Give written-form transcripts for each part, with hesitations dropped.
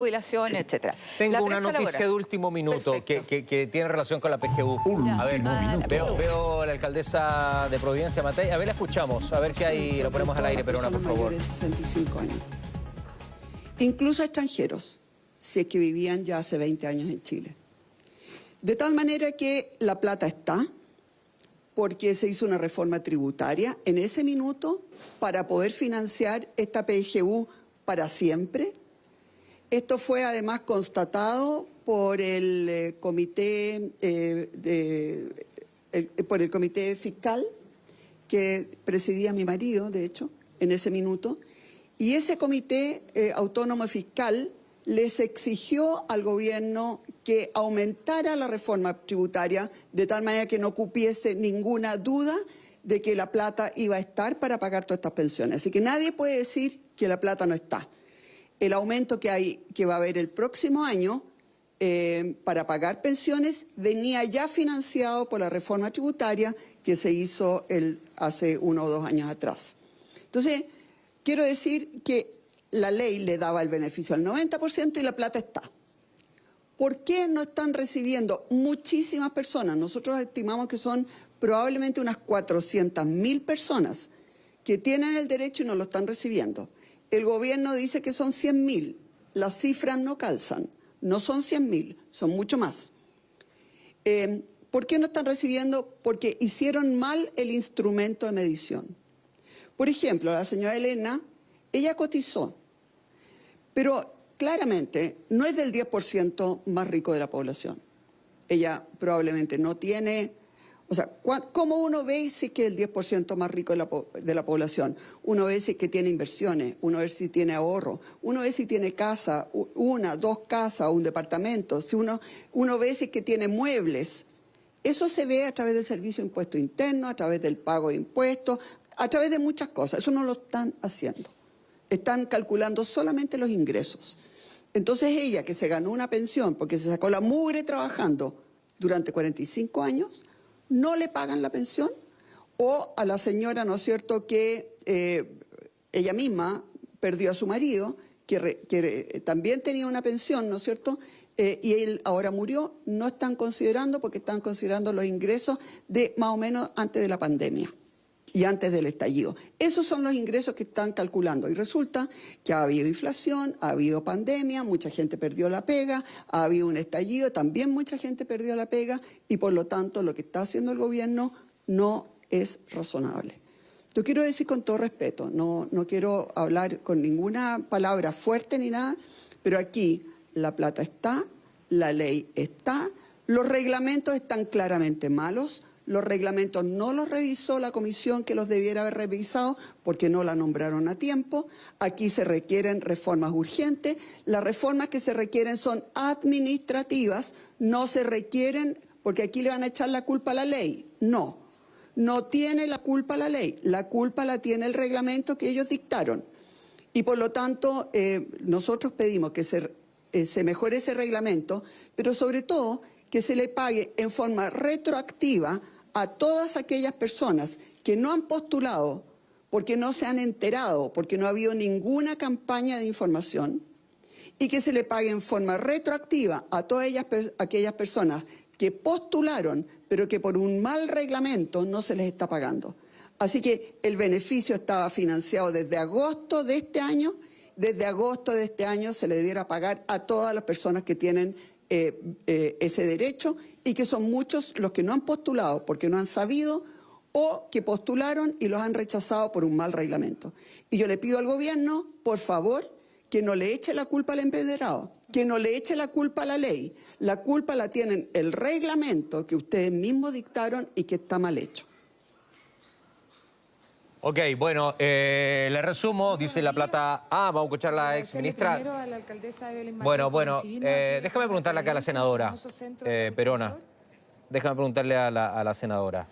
jubilación, etcétera. Tengo una noticia de último minuto que tiene relación con la PGU. A ver, veo a la alcaldesa de Providencia, Matei. A ver, la escuchamos. A ver qué hay. Lo ponemos al aire, Perona, por favor. Mayores de 65 años. Incluso extranjeros, si es que vivían ya hace 20 años en Chile. De tal manera que la plata está, porque se hizo una reforma tributaria en ese minuto para poder financiar esta PGU para siempre. Esto fue además constatado por el comité fiscal que presidía mi marido, de hecho, en ese minuto. Y ese comité autónomo fiscal les exigió al gobierno que aumentara la reforma tributaria de tal manera que no cupiese ninguna duda de que la plata iba a estar para pagar todas estas pensiones. Así que nadie puede decir que la plata no está. El aumento que va a haber el próximo año para pagar pensiones venía ya financiado por la reforma tributaria que se hizo hace 1 o 2 años atrás. Entonces, quiero decir que la ley le daba el beneficio al 90% y la plata está. ¿Por qué no están recibiendo muchísimas personas? Nosotros estimamos que son probablemente unas 400.000 personas que tienen el derecho y no lo están recibiendo. El gobierno dice que son 100.000. Las cifras no calzan. No son 100.000, son mucho más. ¿Por qué no están recibiendo? Porque hicieron mal el instrumento de medición. Por ejemplo, la señora Elena, ella cotizó, pero claramente no es del 10% más rico de la población. Ella probablemente no tiene... O sea, ¿cómo uno ve si es que es el 10% más rico de la población? Uno ve si es que tiene inversiones, uno ve si tiene ahorro, uno ve si tiene casa, 1, 2 casas, un departamento, si uno ve si es que tiene muebles. Eso se ve a través del servicio de impuesto interno, a través del pago de impuestos, a través de muchas cosas. Eso no lo están haciendo. Están calculando solamente los ingresos. Entonces ella, que se ganó una pensión porque se sacó la mugre trabajando durante 45 años... no le pagan la pensión, o a la señora, ¿no es cierto?, que ella misma perdió a su marido, que también tenía una pensión, ¿no es cierto?, y él ahora murió. No están considerando, porque están considerando los ingresos de más o menos antes de la pandemia y antes del estallido. Esos son los ingresos que están calculando. Y resulta que ha habido inflación, ha habido pandemia, mucha gente perdió la pega, ha habido un estallido, también mucha gente perdió la pega, y por lo tanto lo que está haciendo el gobierno no es razonable. Lo quiero decir con todo respeto, no quiero hablar con ninguna palabra fuerte ni nada, pero aquí la plata está, la ley está, los reglamentos están claramente malos. Los reglamentos no los revisó la comisión que los debiera haber revisado porque no la nombraron a tiempo. Aquí se requieren reformas urgentes. Las reformas que se requieren son administrativas, no se requieren porque aquí le van a echar la culpa a la ley. No tiene la culpa la ley, la culpa la tiene el reglamento que ellos dictaron. Y por lo tanto, nosotros pedimos que se mejore ese reglamento, pero sobre todo que se le pague en forma retroactiva a todas aquellas personas que no han postulado porque no se han enterado, porque no ha habido ninguna campaña de información, y que se le pague en forma retroactiva a todas aquellas personas que postularon, pero que por un mal reglamento no se les está pagando. Así que el beneficio estaba financiado desde agosto de este año. Desde agosto de este año se le debiera pagar a todas las personas que tienen ese derecho, y que son muchos los que no han postulado porque no han sabido, o que postularon y los han rechazado por un mal reglamento. Y yo le pido al gobierno, por favor, que no le eche la culpa al empedrado, que no le eche la culpa a la ley. La culpa la tienen el reglamento que ustedes mismos dictaron y que está mal hecho. Ok, bueno, le resumo, dice la plata... vamos a escuchar a la ex ministra. Bueno, déjame preguntarle acá a la senadora, Perona. Déjame preguntarle a la senadora.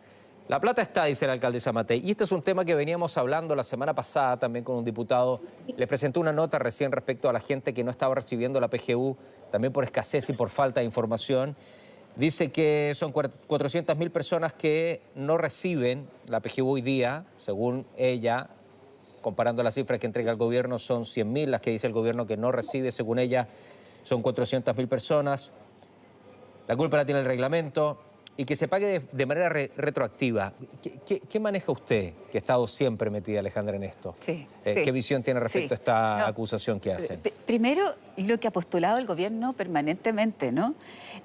La plata está, dice la alcaldesa Matei, y este es un tema que veníamos hablando la semana pasada también con un diputado. Le presentó una nota recién respecto a la gente que no estaba recibiendo la PGU, también por escasez y por falta de información. Dice que son 400.000 personas que no reciben la PGU hoy día, según ella, comparando las cifras que entrega el gobierno, son 100.000 las que dice el gobierno que no recibe, según ella. son 400.000 personas, la culpa la tiene el reglamento, y que se pague de manera retroactiva. ¿Qué maneja usted, que ha estado siempre metida, Alejandra, en esto? Sí, ¿Qué visión tiene respecto a esta acusación que hacen? Primero, lo que ha postulado el gobierno permanentemente, ¿no?,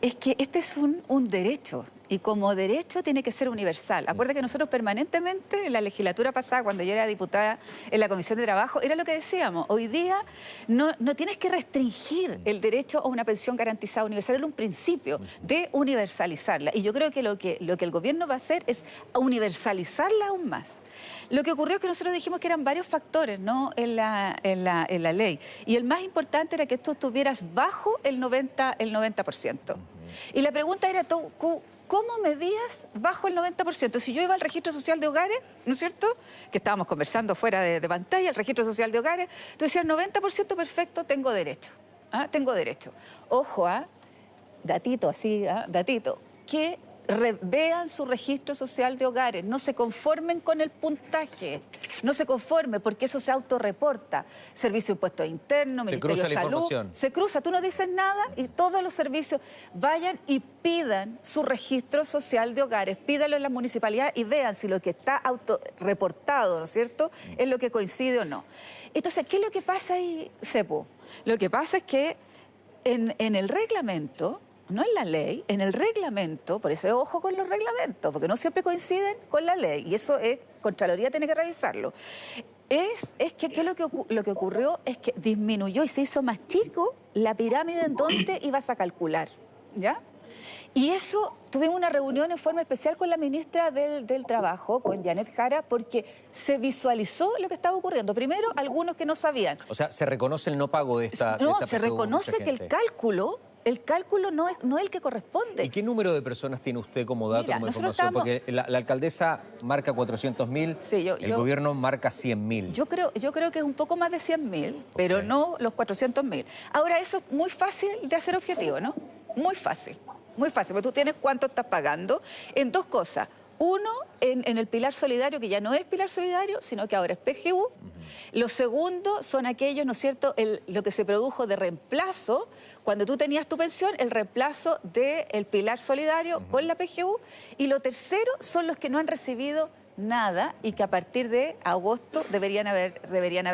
es que este es un derecho, y como derecho tiene que ser universal. Acuérdate que nosotros permanentemente, en la legislatura pasada, cuando yo era diputada en la Comisión de Trabajo, era lo que decíamos: hoy día no tienes que restringir el derecho a una pensión garantizada universal, era un principio de universalizarla. Y yo creo que lo que el gobierno va a hacer es universalizarla aún más. Lo que ocurrió es que nosotros dijimos que eran varios factores, ¿no?, en la ley. Y el más importante era que tú estuvieras bajo el 90%. Y la pregunta era, ¿cómo medías bajo el 90%? Si yo iba al registro social de hogares, ¿no es cierto?, que estábamos conversando fuera de pantalla, el registro social de hogares, tú decías 90% perfecto, tengo derecho. Tengo derecho. Ojo, datito así, datito, que vean su registro social de hogares, no se conformen con el puntaje, no se conformen, porque eso se autorreporta. Servicio de Impuestos Internos, Ministerio de Salud, se cruza, tú no dices nada y todos los servicios vayan y pidan su registro social de hogares, pídanlo en las municipalidades y vean si lo que está autorreportado, ¿no es cierto?, es lo que coincide o no. Entonces, ¿qué es lo que pasa ahí, Cepo? Lo que pasa es que en el reglamento, no en la ley, en el reglamento, por eso ojo con los reglamentos, porque no siempre coinciden con la ley, y eso es, Contraloría tiene que revisarlo. Es que lo que ocurrió es que disminuyó y se hizo más chico la pirámide en donde ibas a calcular, ¿ya? Y eso, tuvimos una reunión en forma especial con la ministra del Trabajo, con Janet Jara, porque se visualizó lo que estaba ocurriendo. Primero, algunos que no sabían. O sea, ¿se reconoce el no pago de esta se reconoce que el cálculo no es el que corresponde. ¿Y qué número de personas tiene usted como dato, como información? Porque la alcaldesa marca 400.000, sí, el gobierno marca 100.000. Yo creo que es un poco más de 100.000, pero no los 400.000. Ahora, eso es muy fácil de hacer objetivo, ¿no? Muy fácil. Muy fácil, porque tú tienes cuánto estás pagando en dos cosas. Uno, en el pilar solidario, que ya no es pilar solidario, sino que ahora es PGU. Lo segundo son aquellos, ¿no es cierto?, lo que se produjo de reemplazo, cuando tú tenías tu pensión, el reemplazo del pilar solidario con la PGU. Y lo tercero son los que no han recibido nada y que a partir de agosto deberían haber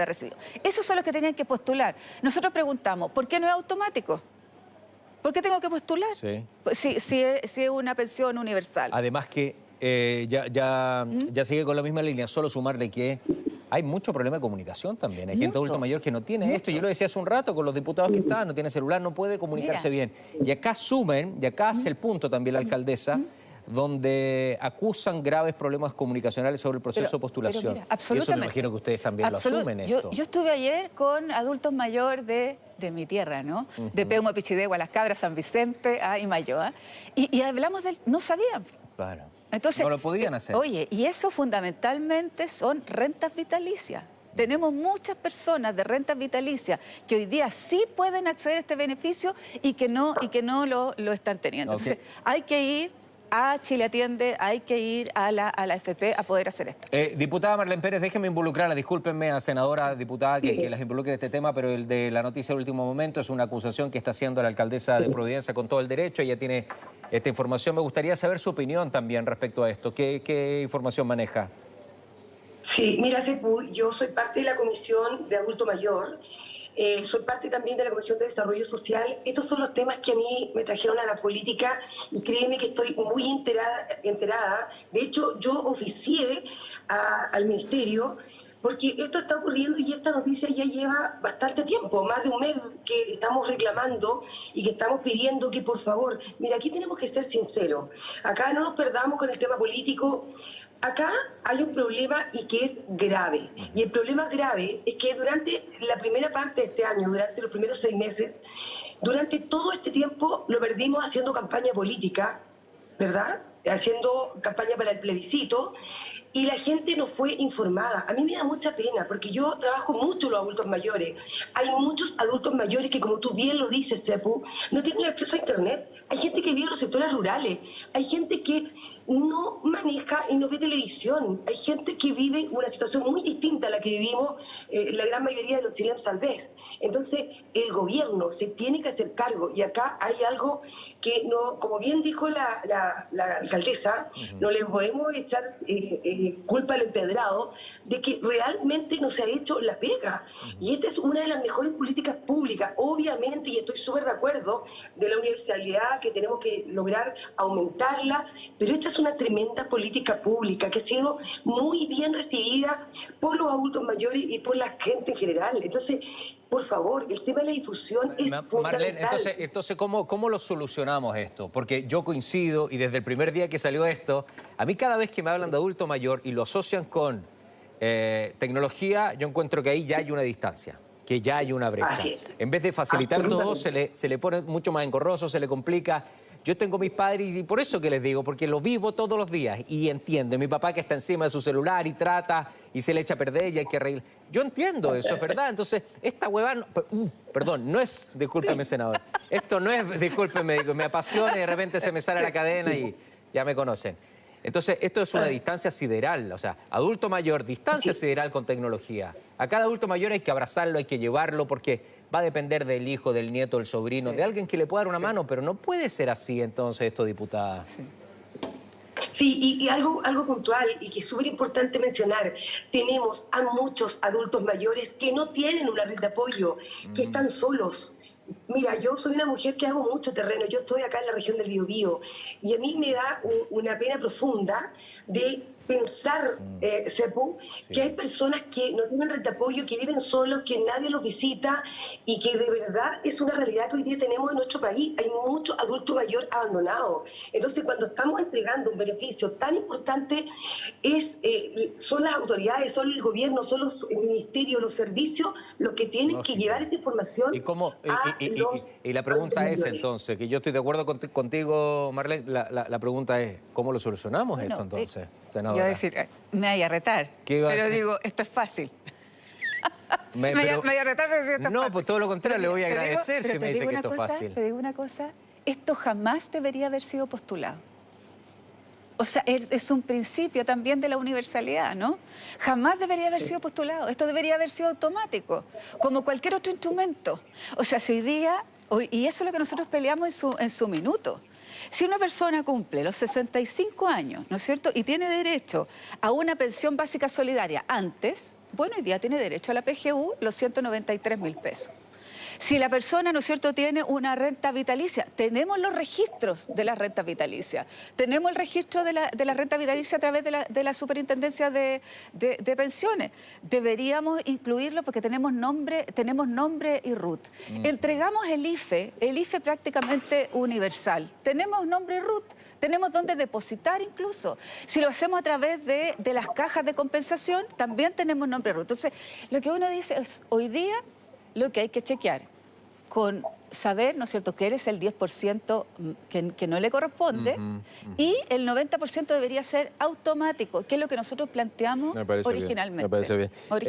recibido. Esos son los que tenían que postular. Nosotros preguntamos, ¿por qué no es automático? ¿Por qué tengo que postular? Sí. Si es una pensión universal. Además que ya sigue con la misma línea, solo sumarle que hay mucho problema de comunicación también. Hay gente adulto mayor que no tiene esto. Yo lo decía hace un rato con los diputados que están, no tiene celular, no puede comunicarse bien. Y acá y acá hace el punto también la alcaldesa, donde acusan graves problemas comunicacionales sobre el proceso de postulación. Pero mira, absolutamente. Y eso me imagino que ustedes también lo asumen esto. Yo estuve ayer con adultos mayores de mi tierra, ¿no? De Peumo, Pichidegua, Las Cabras, San Vicente y Mayoa. Y hablamos del... No sabían. Claro. Entonces, no lo podían hacer. Oye, y eso fundamentalmente son rentas vitalicias. Tenemos muchas personas de rentas vitalicias que hoy día sí pueden acceder a este beneficio y que no lo están teniendo. Okay. Entonces, hay que ir a Chile Atiende, hay que ir a la AFP a poder hacer esto. Diputada Marlene Pérez, déjenme involucrarla, discúlpenme a senadora, diputada, que las involucre en este tema, pero el de la noticia del último momento es una acusación que está haciendo la alcaldesa de Providencia con todo el derecho. Ella tiene esta información. Me gustaría saber su opinión también respecto a esto. ¿Qué información maneja? Sí, mira, Cepu, yo soy parte de la Comisión de Adulto Mayor. Soy parte también de la Comisión de Desarrollo Social. Estos son los temas que a mí me trajeron a la política y créeme que estoy muy enterada. De hecho, yo oficié al Ministerio porque esto está ocurriendo y esta noticia ya lleva bastante tiempo, más de un mes que estamos reclamando y que estamos pidiendo que por favor, mira, aquí tenemos que ser sinceros. Acá no nos perdamos con el tema político. Acá hay un problema y que es grave. Y el problema grave es que durante la primera parte de este año, durante los primeros 6 meses, durante todo este tiempo lo perdimos haciendo campaña política, ¿verdad? haciendo campaña para el plebiscito, y la gente no fue informada. A mí me da mucha pena, porque yo trabajo mucho los adultos mayores. Hay muchos adultos mayores que, como tú bien lo dices, Sepu, no tienen acceso a Internet. Hay gente que vive en los sectores rurales. Hay gente que no maneja y no ve televisión. Hay gente que vive una situación muy distinta a la que vivimos la gran mayoría de los chilenos tal vez. Entonces, el gobierno se tiene que hacer cargo. Y acá hay algo que, no, como bien dijo la alcaldesa, no le podemos echar culpa al empedrado de que realmente no se ha hecho la pega. Y esta es una de las mejores políticas públicas, obviamente, y estoy súper de acuerdo, de la universalidad, que tenemos que lograr aumentarla, pero esta es una tremenda política pública que ha sido muy bien recibida por los adultos mayores y por la gente en general. Entonces, por favor, el tema de la difusión es fundamental. Marlene, entonces ¿cómo lo solucionamos esto? Porque yo coincido, y desde el primer día que salió esto, a mí cada vez que me hablan de adulto mayor y lo asocian con tecnología, yo encuentro que ahí ya hay una distancia, que ya hay una brecha. En vez de facilitar todo, se le pone mucho más engorroso, se le complica. Yo tengo mis padres y por eso que les digo, porque lo vivo todos los días y entiendo. Mi papá que está encima de su celular y trata y se le echa a perder y hay que arreglar. Yo entiendo eso, es verdad. Entonces, esta huevada, perdón, no es, discúlpeme, senador, esto no es, discúlpeme, me apasiona y de repente se me sale la cadena y ya me conocen. Entonces, esto es una distancia sideral, o sea, adulto mayor, distancia sideral con tecnología. A cada adulto mayor hay que abrazarlo, hay que llevarlo, porque va a depender del hijo, del nieto, del sobrino, de alguien que le pueda dar una mano, pero no puede ser así entonces esto, diputada. Sí, y algo puntual y que es súper importante mencionar, tenemos a muchos adultos mayores que no tienen una red de apoyo, que están solos. Mira, yo soy una mujer que hago mucho terreno, yo estoy acá en la región del Biobío y a mí me da una pena profunda de pensar, Sepu, que hay personas que no tienen red de apoyo, que viven solos, que nadie los visita y que de verdad es una realidad que hoy día tenemos en nuestro país. Hay mucho adulto mayor abandonado. Entonces, cuando estamos entregando un beneficio tan importante, son las autoridades, son el gobierno, son los ministerios, los servicios, los que tienen que llevar esta información. Y la pregunta es entonces, que yo estoy de acuerdo contigo, Marlene, la pregunta es, ¿cómo lo solucionamos esto entonces, senadora? Yo voy a decir, me vaya a retar, pero digo, esto es fácil. Me vaya a retar, pero esto es fácil. No, pues todo lo contrario, le voy a agradecer si me dice que esto es fácil. Te digo una cosa, esto jamás debería haber sido postulado. O sea, es un principio también de la universalidad, ¿no? Jamás debería haber sido postulado. Esto debería haber sido automático, como cualquier otro instrumento. O sea, si hoy día, y eso es lo que nosotros peleamos en su minuto. Si una persona cumple los 65 años, ¿no es cierto?, y tiene derecho a una pensión básica solidaria antes, bueno, hoy día tiene derecho a la PGU, los 193.000 pesos. Si la persona, ¿no es cierto?, tiene una renta vitalicia, tenemos los registros de las rentas vitalicias, tenemos el registro de la renta vitalicia a través de la Superintendencia de Pensiones. Deberíamos incluirlo porque tenemos nombre y RUT. Entregamos el IFE prácticamente universal. Tenemos nombre y RUT. Tenemos dónde depositar incluso. Si lo hacemos a través de las cajas de compensación, también tenemos nombre y RUT. Entonces, lo que uno dice es, hoy día, lo que hay que chequear con saber, ¿no es cierto?, que eres el 10% que no le corresponde y el 90% debería ser automático, que es lo que nosotros planteamos originalmente. Me parece bien.